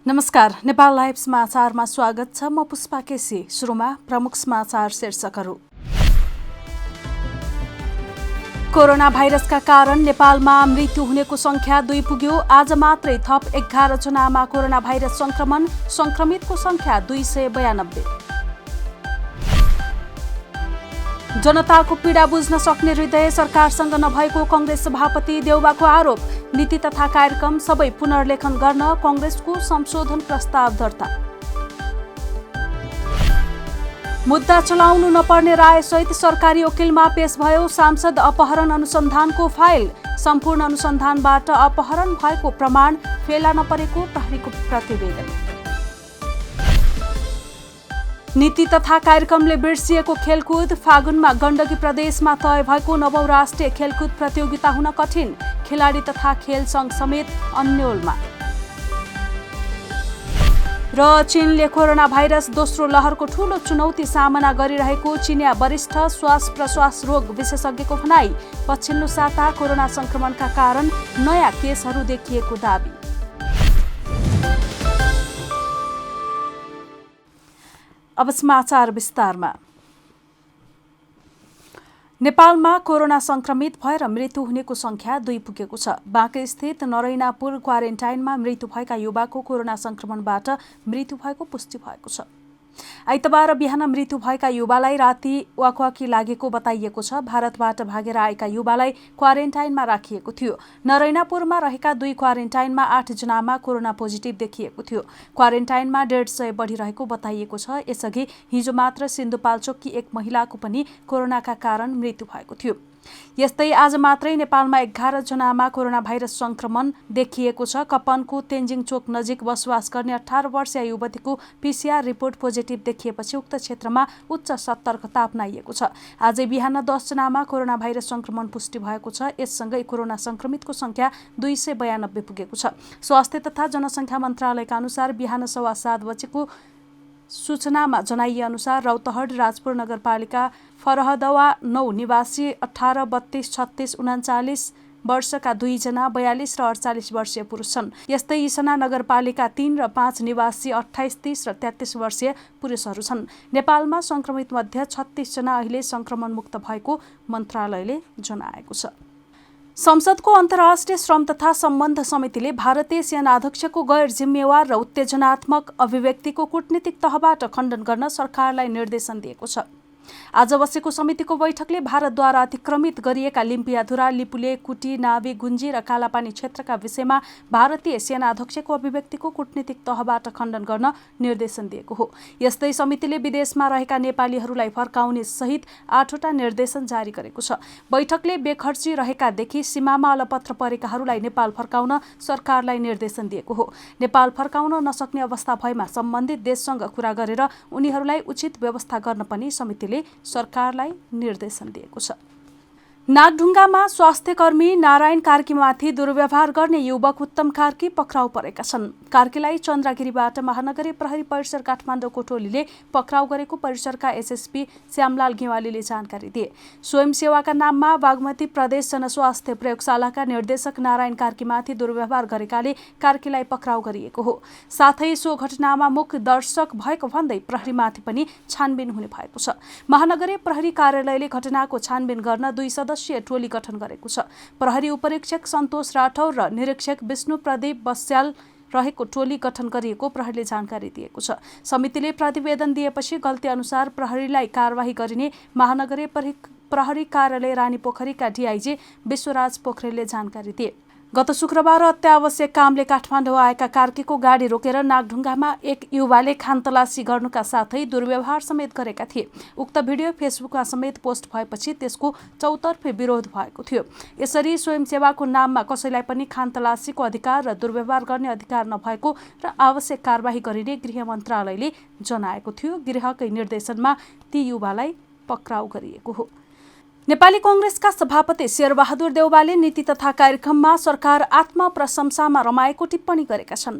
नमस्कार, नेपाल लाइभ समाचारमा स्वागत छ। म पुष्पा केसी। सुरुमा प्रमुख समाचार शीर्षकहरू। कोरोना भाइरसका कारण नेपालमा मृत्यु हुनेको संख्या 2 पुग्यो। आज मात्रै थप 11 जनामा कोरोना भाइरस संक्रमण। संक्रमितको संख्या 292। जनताको पीडा बुझ्न सक्ने हृदय सरकारसँग नभएको कांग्रेस सभापति देउवाको आरोप। नीति तथा कार्यक्रम सबै पुनर्लेखन गर्न कांग्रेसको संशोधन प्रस्ताव दर्ता। मुद्दा चलाउनु नपर्ने रायसहित सरकारी वकिलमा पेश भयो सांसद अपहरण अनुसन्धानको फाइल। सम्पूर्ण अनुसन्धानबाट अपहरण भएको प्रमाण फेला नपरेको प्रहरीको प्रतिवेदन। नीति तथा कार्यक्रमले बिर्सिएको खेलकुद। फागुनमा गण्डकी प्रदेशमा तय भएको 9औं राष्ट्रिय खेलकुद प्रतियोगिता हुन कठिन। खेलाडी तथा खेल संघ समेत अन्योलमा। र चीनले कोरोना भाइरस दोस्रो लहरको ठूलो चुनौती सामना गरिरहेको चिनिया वरिष्ठ श्वास प्रश्वास रोग विशेषज्ञको भनाई। पछिल्लो साता कोरोना संक्रमणका कारण नयाँ केसहरू देखिएको दावी। अब समाचार विस्तारमा। नेपालमा कोरोना संक्रमित भएर मृत्यु हुनेको संख्या 2 पुगेको छ। बाँके स्थित नरैनापुर क्वारेन्टाइनमा मृत्यु भएका युवाको कोरोना संक्रमणबाट मृत्यु भएको पुष्टि भएको छ। आइतबार बिहान मृत्यु भएका युवालाई राति वाकवाकी लागेको बताइएको छ। भारतबाट भागेर आएका युवालाई क्वारेन्टाइनमा राखिएको थियो। नरैनापुरमा रहेका 2 क्वारेन्टाइनमा 8 जनामा कोरोना पोजिटिभ देखिएको थियो। क्वारेन्टाइनमा 150 बढिरहेको बताइएको छ। यसअघि हिजो मात्र सिन्धुपाल्चोककी एक महिलाको पनि कोरोनाका कारण मृत्यु भएको थियो। यस्तै आज मात्रै नेपालमा 11 जनामा कोरोना भाइरस संक्रमण देखिएको छ। कपनको तेन्जिङ चोक नजिक बसोबास गर्ने 18 वर्षीय युवतीको पीसीआर रिपोर्ट पोजिटिभ देखिएपछि उक्त क्षेत्रमा उच्च सतर्कता अपनाइएको छ। आजै बिहान 10 जनामा कोरोना भाइरस संक्रमण पुष्टि भएको छ। यससँगै कोरोना संक्रमितको संख्या 292 पुगेको छ। स्वास्थ्य तथा जनसङ्ख्या मन्त्रालयका अनुसार बिहान 7:15 बजेको सूचनामा जनाइए अनुसार रौतहट राजपुर नगरपालिका फरहदवा 9 निवासी 18, 32, 36, 39 वर्षका 2 जना, 42 र 48 वर्षीय पुरुष छन्। यस्तै इसना नगरपालिका 3 र 5 निवासी 28, 30 र 33 वर्षीय पुरुषहरू छन्। नेपालमा संक्रमित मध्ये 36 जना अहिले संक्रमण मुक्त भएको मन्त्रालयले जनाएको छ। संसदको अन्तर्राष्ट्रिय श्रम तथा सम्बन्ध समितिले भारतीय सेनाध्यक्षको गैर जिम्मेवार र उत्तेजनात्मक अभिव्यक्तिको कूटनीतिक तहबाट खण्डन गर्न सरकारलाई निर्देशन दिएको छ। आज बसेको समितिको बैठकले भारतद्वारा अतिक्रमित गरिएका लिम्पियाधुरा, लिपुले, कुटी, नाभी, गुन्जी र कालापानी क्षेत्रका विषयमा भारतीय सेनाध्यक्षको अभिव्यक्तिको कूटनीतिक तहबाट खण्डन गर्न निर्देशन दिएको हो। यस्तै समितिले विदेशमा रहेका नेपालीहरूलाई फर्काउने सहित 8वटा निर्देशन जारी गरेको छ। बैठकले बेखर्ची रहेकादेखि सीमामा अलपत्र परेकाहरूलाई नेपाल फर्काउन सरकारलाई निर्देशन दिएको हो। नेपाल फर्काउन नसक्ने अवस्था भएमा सम्बन्धित देशसँग कुरा गरेर उनीहरूलाई उचित व्यवस्था गर्न पनि समितिले सरकारलाई निर्देशन दिएको छ। नागढुङ्गामा स्वास्थ्यकर्मी नारायण कार्कीमाथि दुर्व्यवहार गर्ने युवक उत्तम कार्की पक्राउ परेका छन्। कार्कीलाई चन्द्रगिरीबाट महानगरी प्रहरी परिसर काठमाडौँको टोलीले पक्राउ गरेको परिसरका एसएसपी श्यामलाल गेवालीले जानकारी दिए। स्वयंसेवाका नाममा बागमती प्रदेश जनस्वास्थ्य प्रयोगशालाका निर्देशक नारायण कार्कीमाथि दुर्व्यवहार गरेकाले कार्कीलाई पक्राउ गरिएको हो। साथै सो घटनामा मुख्य दर्शक भएको भन्दै प्रहरीमाथि पनि छानबिन हुने भएको छ। महानगरी प्रहरी कार्यालयले घटनाको छानबिन गर्न 2 सदस्यीय टोली गठन गरेको छ। प्रहरी उपरीक्षक सन्तोष राठौर र निरीक्षक विष्णु प्रदीप बस्याल रहेको टोली गठन गरिएको प्रहरीले जानकारी दिएको छ। समितिले प्रतिवेदन दिएपछि गल्ती अनुसार प्रहरीलाई कारवाही गरिने महानगरी प्रहरी कार्यालय रानीपोखरीका डीआईजी विश्वराज पोखरेलले जानकारी दिए। गत शुक्रबार अत्यावश्यक कामले काठमाडौँ आएका कार्कीको गाडी रोकेर नागढुङ्गामा एक युवाले खानतलासी गर्नुका साथै दुर्व्यवहार समेत गरेका थिए। उक्त भिडियो फेसबुकमा समेत पोस्ट भएपछि त्यसको चौतर्फे विरोध भएको थियो। यसरी स्वयंसेवाको नाममा कसैलाई पनि खानतलासीको अधिकार र दुर्व्यवहार गर्ने अधिकार नभएको र आवश्यक कारबाही गरिने गृह मन्त्रालयले जनाएको थियो। गृहकै निर्देशनमा ती युवालाई पक्राउ गरिएको हो। नेपाली कांग्रेसका सभापति शेरबहादुर देउवाले नीति तथा कार्यक्रममा सरकार आत्मप्रशंसामा रमाएको टिप्पणी गरेका छन्।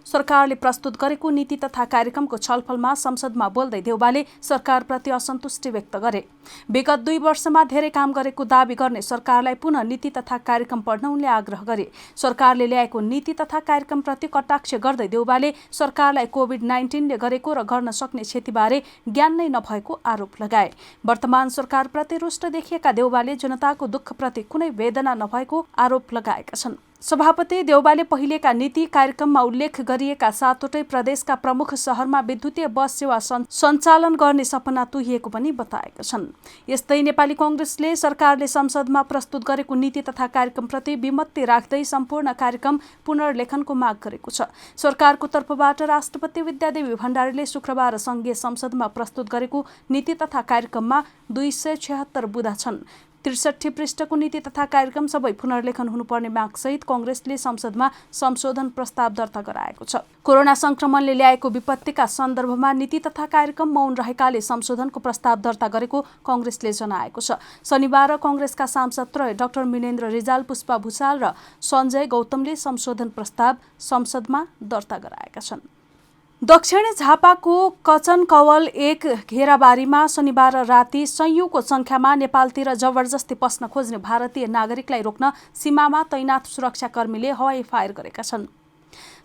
सरकारले प्रस्तुत गरेको नीति तथा कार्यक्रमको छलफलमा संसदमा बोल्दै देउबाले सरकारप्रति असन्तुष्टि व्यक्त गरे। विगत 2 वर्षमा धेरै काम गरेको दावी गर्ने सरकारलाई पुनः नीति तथा कार्यक्रम पढ्न उनले आग्रह गरे। सरकारले ल्याएको नीति तथा कार्यक्रमप्रति कटाक्ष गर्दै देउबाले सरकारलाई कोभिड-19ले गरेको र गर्न सक्ने क्षतिबारे ज्ञान नै नभएको आरोप लगाए। वर्तमान सरकारप्रति रुष्ट देखिएका देउबाले जनताको दुःखप्रति कुनै वेदना नभएको आरोप लगाएका छन्। सभापति देउबाले पहिलेका नीति कार्यक्रममा उल्लेख गरिएका 7वटै प्रदेशका प्रमुख शहरमा विद्युतीय बस सेवा सञ्चालन गर्ने सपना तुहिएको पनि बताएका छन्। यस्तै नेपाली कांग्रेसले सरकारले संसदमा प्रस्तुत गरेको नीति तथा कार्यक्रमप्रति विमति राख्दै सम्पूर्ण कार्यक्रम पुनर्लेखनको माग गरेको छ। सरकारको तर्फबाट राष्ट्रपति विद्यादेवी भण्डारीले शुक्रबार संघीय संसदमा प्रस्तुत गरेको नीति तथा कार्यक्रममा 276 बुँदा छन्। 63 पृष्ठको नीति तथा कार्यक्रम सबै पुनर्लेखन हुनुपर्ने मागसहित कांग्रेसले संसदमा संशोधन प्रस्ताव दर्ता गराएको छ। कोरोना संक्रमणले ल्याएको विपत्तिका सन्दर्भमा नीति तथा कार्यक्रम मौन रहेकाले संशोधनको प्रस्ताव दर्ता गरेको कांग्रेसले जनाएको छ। शनिबार कांग्रेसका सांसद त्रय डाक्टर मिनेन्द्र रिजाल, पुष्पा भुसाल र सञ्जय गौतमले संशोधन प्रस्ताव संसदमा दर्ता गराएका छन्। दक्षिण झापाको कचनकवल 1 घेराबारीमा शनिबार राति सयौंको संख्यामा नेपालतिर जबरजस्ती पस्न खोज्ने भारतीय नागरिकलाई रोक्न सीमामा तैनाथ सुरक्षाकर्मीले हवाई फायर गरेका छन्।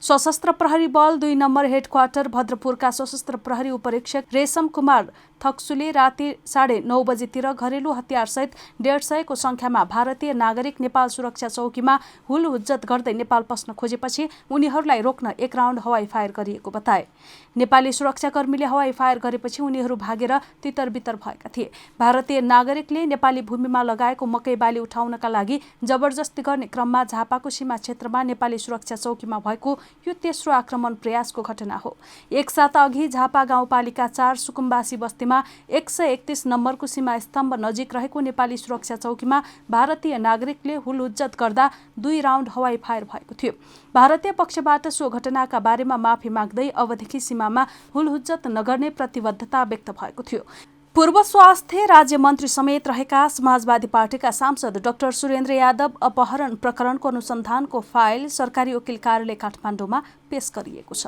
सशस्त्र प्रहरी बल 2 नम्बर हेडक्वार्टर भद्रपुरका सशस्त्र प्रहरी उपरीक्षक रेशम कुमार थक्सुले राति 9:30 बजेतिर घरेलु हतियारसहित 150 को संख्यामा भारतीय नागरिक नेपाल सुरक्षा चौकीमा हुलहुज्जत गर्दै नेपाल पस्न खोजेपछि उनीहरूलाई रोक्न 1 राउन्ड हवाई फायर गरिएको बताए। नेपाली सुरक्षाकर्मीले हवाई फायर गरेपछि उनीहरू भागेर तितरबितर भएका थिए। भारतीय नागरिकले नेपाली भूमिमा लगाएको मकै बाली उठाउनका लागि जबरजस्ती गर्ने क्रममा झापाको सीमा क्षेत्रमा नेपाली सुरक्षा चौकीमा भएको यो तेस्रो आक्रमण प्रयासको घटना हो। एक साता अघि झापा गाउँपालिका 4 सुकुम्बासी बस्तीमा 131 नम्बरको सीमा स्तम्भ नजिक रहेको नेपाली सुरक्षा चौकीमा भारतीय नागरिकले हुलहुज्जत गर्दा 2 राउन्ड हवाई फायर भएको थियो। भारतीय पक्षबाट सो घटनाका बारेमा माफी माग्दै अबदेखि सीमामा हुलहुज्जत नगर्ने प्रतिबद्धता व्यक्त भएको थियो। पूर्व स्वास्थ्य राज्य मन्त्री समेत रहेका समाजवादी पार्टीका सांसद डाक्टर सुरेन्द्र यादव अपहरण प्रकरणको अनुसन्धानको फाइल सरकारी वकिल कार्यालय काठमाडौँमा पेश गरिएको छ।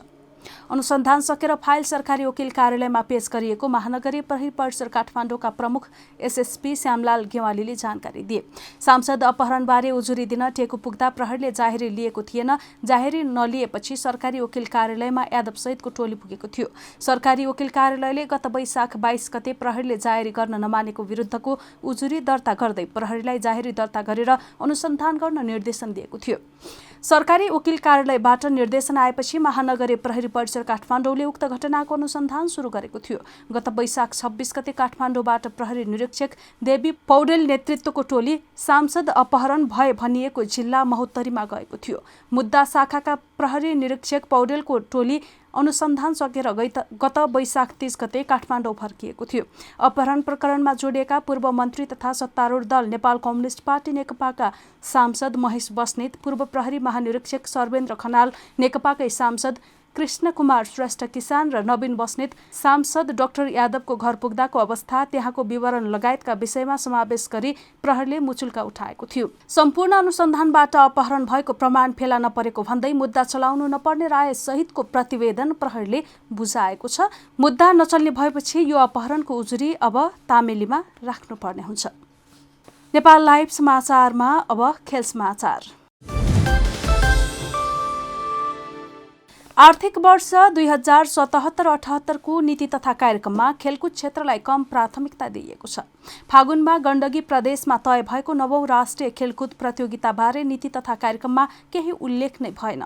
अनुसन्धान सकेर फाइल सरकारी वकिल कार्यालयमा पेश गरिएको महानगरीय प्रहरी परिसर काठमाडौँका प्रमुख एसएसपी श्यामलाल गेवालीले जानकारी दिए। सांसद अपहरणबारे उजुरी दिन टेकु पुग्दा प्रहरीले जाहेरी लिएको थिएन। जाहेरी नलिएपछि सरकारी वकिल कार्यालयमा यादव सहितको टोली पुगेको थियो। सरकारी वकिल कार्यालयले गत वैशाख 22 गते प्रहरीले जाहेरी गर्न नमानेको विरुद्धको उजुरी दर्ता गर्दै प्रहरीलाई जाहेरी दर्ता गरेर अनुसन्धान गर्न निर्देशन दिएको थियो। सरकारी वकिल कार्यालयबाट निर्देशन आएपछि महानगरीय प्रहरी परिसर काठमाडौँले उक्त घटनाको अनुसन्धान सुरु गरेको थियो। गत वैशाख 26 गते काठमाडौँबाट प्रहरी निरीक्षक देवी पौडेल नेतृत्वको टोली सांसद अपहरण भए भनिएको जिल्ला महोत्तरीमा गएको थियो। मुद्दा शाखाका प्रहरी निरीक्षक पौडेलको टोली अनुसन्धान सकेर गत वैशाख 30 गते काठमाडौँ फर्किएको थियो। अपहरण प्रकरणमा जोडिएका पूर्व मन्त्री तथा सत्तारूढ दल नेपाल कम्युनिस्ट पार्टी नेकपाका सांसद महेश बस्नेत, पूर्व प्रहरी महानिरीक्षक सर्वेन्द्र खनाल, नेकपाकै सांसद कृष्ण कुमार श्रेष्ठ किसान र नवीन बस्नेत सांसद डाक्टर यादवको घर पुग्दाको अवस्था, त्यहाँको विवरण लगायतका विषयमा समावेश गरी प्रहरीले मुचुल्का उठाएको थियो। सम्पूर्ण अनुसन्धानबाट अपहरण भएको प्रमाण फेला नपरेको भन्दै मुद्दा चलाउनु नपर्ने राय सहितको प्रतिवेदन प्रहरीले बुझाएको छ। मुद्दा नचल्ने भएपछि यो अपहरणको उजुरी अब तामेलीमा राख्नुपर्ने हुन्छ। नेपाल लाइभ समाचारमा अब खेल समाचार। आर्थिक वर्ष 2077-78 को नीति तथा कार्यक्रममा खेलकुद क्षेत्रलाई कम प्राथमिकता दिइएको छ। फागुनमा गण्डकी प्रदेशमा तय भएको 9औं राष्ट्रिय खेलकुद प्रतियोगिताबारे नीति तथा कार्यक्रममा केही उल्लेख नै भएन।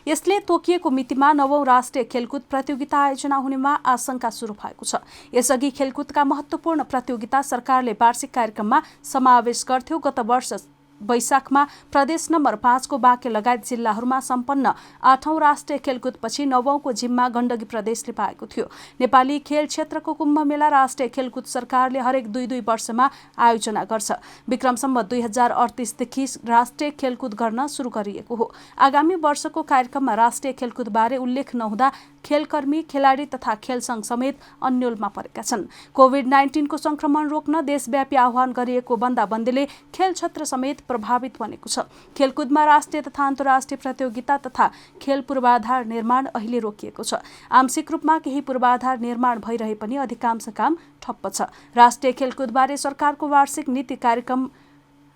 यसले तोकिएको मितिमा 9औं राष्ट्रिय खेलकुद प्रतियोगिता आयोजना हुनेमा आशंका सुरु भएको छ। यसअघि खेलकुदका महत्त्वपूर्ण प्रतियोगिता सरकारले वार्षिक कार्यक्रममा समावेश गर्थ्यो। गत वर्ष वैशाखमा प्रदेश नम्बर 5 को बाँके लगायत जिल्लाहरूमा सम्पन्न 8औं राष्ट्रिय खेलकुदपछि 9औं को जिम्मा गण्डकी प्रदेशले पाएको थियो। नेपाली खेल क्षेत्रको कुम्भ मेला राष्ट्रिय खेलकुद सरकारले हरेक 2-2 वर्षमा आयोजना गर्छ। विक्रमसम्म 2038 देखि राष्ट्रिय खेलकुद गर्न सुरु गरिएको हो। आगामी वर्षको कार्यक्रममा राष्ट्रिय खेलकुदबारे उल्लेख नहुँदा खेलकर्मी, खेलाडी तथा खेल सङ्घ समेत अन्योलमा परेका छन्। कोभिड-19 को संक्रमण रोक्न देशव्यापी आह्वान गरिएको बन्दाबन्दीले खेल क्षेत्र समेत प्रभावित बनेको छ। खेलकुदमा राष्ट्रिय तथा अन्तर्राष्ट्रिय प्रतियोगिता तथा खेल पूर्वाधार निर्माण अहिले रोकिएको छ। आंशिक रूपमा केही पूर्वाधार निर्माण भइरहे पनि अधिकांश काम ठप्प छ। राष्ट्रिय खेलकुदबारे सरकारको वार्षिक नीति कार्यक्रम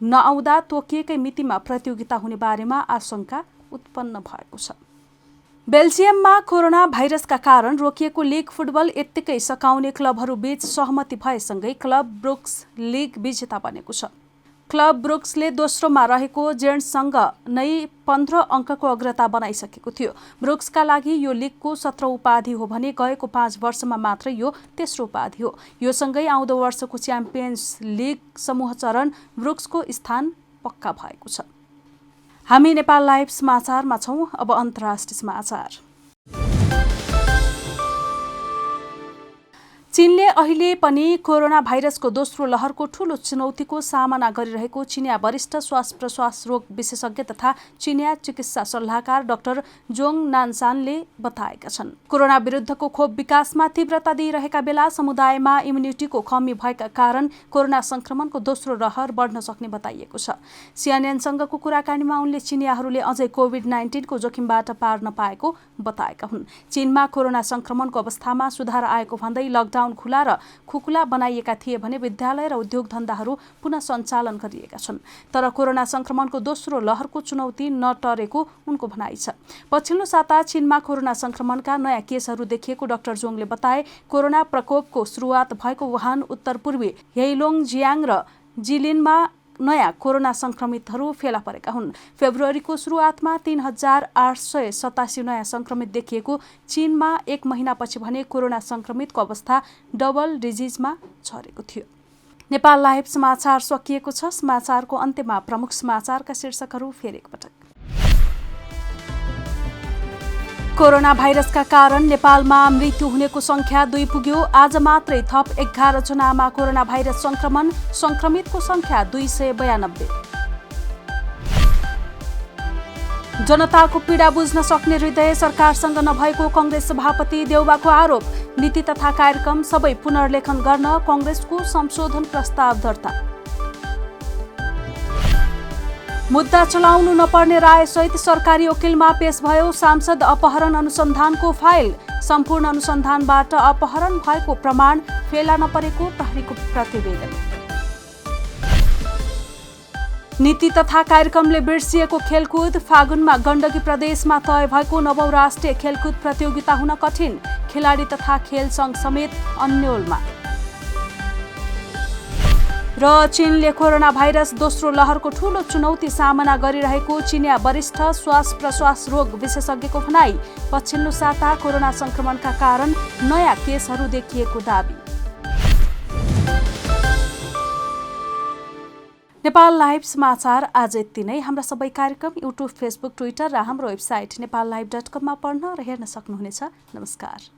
नआउँदा तोकिएकै मितिमा प्रतियोगिता हुने बारेमा आशंका उत्पन्न भएको छ। बेल्जियममा कोरोना भाइरसका कारण रोकिएको लिग फुटबल यत्तिकै सकाउने क्लबहरूबीच सहमति भएसँगै क्लब ब्रुक्स लिग विजेता बनेको छ। क्लब ब्रुक्सले दोस्रोमा रहेको जेन्ट्ससँग नै 15 अङ्कको अग्रता बनाइसकेको थियो। ब्रुक्सका लागि यो लिगको 17औं उपाधि हो भने गएको 5 वर्षमा मात्र यो तेस्रो उपाधि हो। यो सँगै आउँदो वर्षको च्याम्पियन्स लिग समूह चरण ब्रुक्सको स्थान पक्का भएको छ। हामी नेपाल लाइभ समाचारमा छौं। अब अन्तर्राष्ट्रिय समाचार। चीनले अहिले पनि कोरोना भाइरसको दोस्रो लहरको ठूलो चुनौतीको सामना गरिरहेको चिनिया वरिष्ठ श्वास-प्रश्वास रोग विशेषज्ञ तथा चिनिया चिकित्सा सल्लाहकार डाक्टर जोङ नानसानले बताएका छन्। कोरोना विरुद्धको खोप विकासमा तीव्रता दिइरहेका बेला समुदायमा इम्युनिटीको कमी भएका कारण कोरोना संक्रमणको दोस्रो लहर बढ्न सक्ने बताइएको छ। सीएनएनसँगको कुराकानीमा उनले चिनियाहरूले अझै कोभिड-19 को जोखिमबाट पार नपाएको बताएका हुन्। चीनमा कोरोना संक्रमणको अवस्थामा सुधार आएको भन्दै लकडाउन खुला र खुकुला बनाइएका थिए भने विद्यालय र उद्योग धन्दाहरू पुनः सञ्चालन गरिएका छन्। तर कोरोना संक्रमणको दोस्रो लहरको चुनौती नटरेको उनको भनाइ छ। पछिल्लो साता चीनमा कोरोना संक्रमणका नयाँ केसहरू देखिएको डाक्टर जोङले बताए। कोरोना प्रकोपको सुरुवात भएको वुहान, उत्तर पूर्वी हेइलोङ-जियाङ र जिलिनमा नयाँ कोरोना संक्रमितहरू फेला परेका हुन्। फेब्रुअरीको सुरुवातमा 3887 नयाँ संक्रमित देखिएको चीनमा 1 महिनापछि भने कोरोना संक्रमितको अवस्था डबल डिजिटमा झरेको थियो। नेपाल लाइभ समाचार सकिएको छ। समाचारको अन्त्यमा प्रमुख समाचारका शीर्षकहरू फेरि एकपटक। कोरोना भाइरसका कारण नेपालमा मृत्यु हुनेको संख्या 2 पुग्यो। आज मात्रै थप 11 जनामा कोरोना भाइरस संक्रमण, संक्रमितको संख्या 292। जनताको पीडा बुझ्न सक्ने हृदय सरकारसँग नभएको कांग्रेस सभापति देउबाको आरोप। नीति तथा कार्यक्रम सबै पुनर्लेखन गर्न कांग्रेसको संशोधन प्रस्ताव दर्ता। मुद्दा चलाउनु नपर्ने रायसहित सरकारी वकिलमा पेश भयो सांसद अपहरण अनुसन्धानको फाइल। सम्पूर्ण अनुसन्धानबाट अपहरण भएको प्रमाण फेला नपरेको प्रहरीको प्रतिवेदन। नीति तथा कार्यक्रमले बिर्सिएको खेलकुद। फागुनमा गण्डकी प्रदेशमा तय भएको 9औं राष्ट्रिय खेलकुद प्रतियोगिता हुन कठिन। खेलाडी तथा खेल सङ्घ समेत अन्योलमा। र चीनले कोरोना भाइरस दोस्रो लहरको ठूलो चुनौती सामना गरिरहेको चिनिया वरिष्ठ श्वास-प्रश्वास रोग विशेषज्ञको भनाइ। पछिल्लो साता कोरोना संक्रमणका कारण नयाँ केसहरू देखिएको दाबी। नेपाल लाइभ समाचार आज यति नै। हाम्रा सबै कार्यक्रम युट्युब, फेसबुक, ट्विटर र हाम्रो वेबसाइट nepallive.com मा पढ्न र हेर्न सक्नुहुनेछ। नमस्कार।